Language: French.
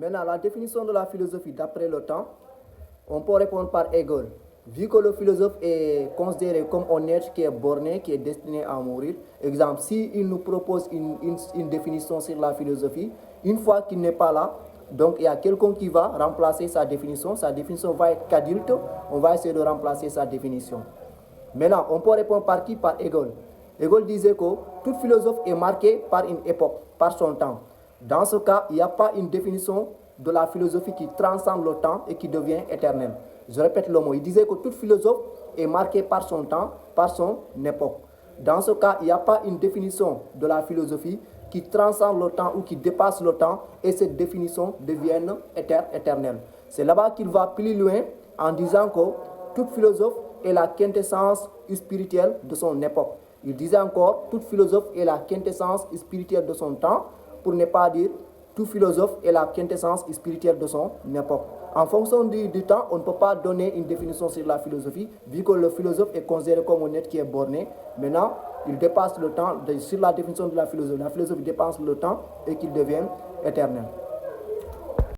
Maintenant, la définition de la philosophie d'après le temps, on peut répondre par Hegel. Vu que le philosophe est considéré comme un être qui est borné, qui est destiné à mourir, exemple, s'il nous propose une définition sur la philosophie, une fois qu'il n'est pas là, donc il y a quelqu'un qui va remplacer sa définition va être qu'adulte, on va essayer de remplacer sa définition. Maintenant, on peut répondre par qui? Par Hegel. Hegel disait que tout philosophe est marqué par une époque, par son temps. Dans ce cas, il n'y a pas une définition de la philosophie qui transcende le temps et qui devient éternelle. Je répète le mot. Il disait que tout philosophe est marqué par son temps, par son époque. Dans ce cas, il n'y a pas une définition de la philosophie qui transcende le temps ou qui dépasse le temps et cette définition devienne éternelle. C'est là-bas qu'il va plus loin en disant que tout philosophe est la quintessence spirituelle de son époque. Il disait encore, tout philosophe est la quintessence spirituelle de son temps, pour ne pas dire tout philosophe est la quintessence spirituelle de son époque. En fonction du temps, on ne peut pas donner une définition sur la philosophie, vu que le philosophe est considéré comme un être qui est borné. Maintenant, il dépasse le temps, sur la définition de la philosophie dépasse le temps et qu'il devient éternel.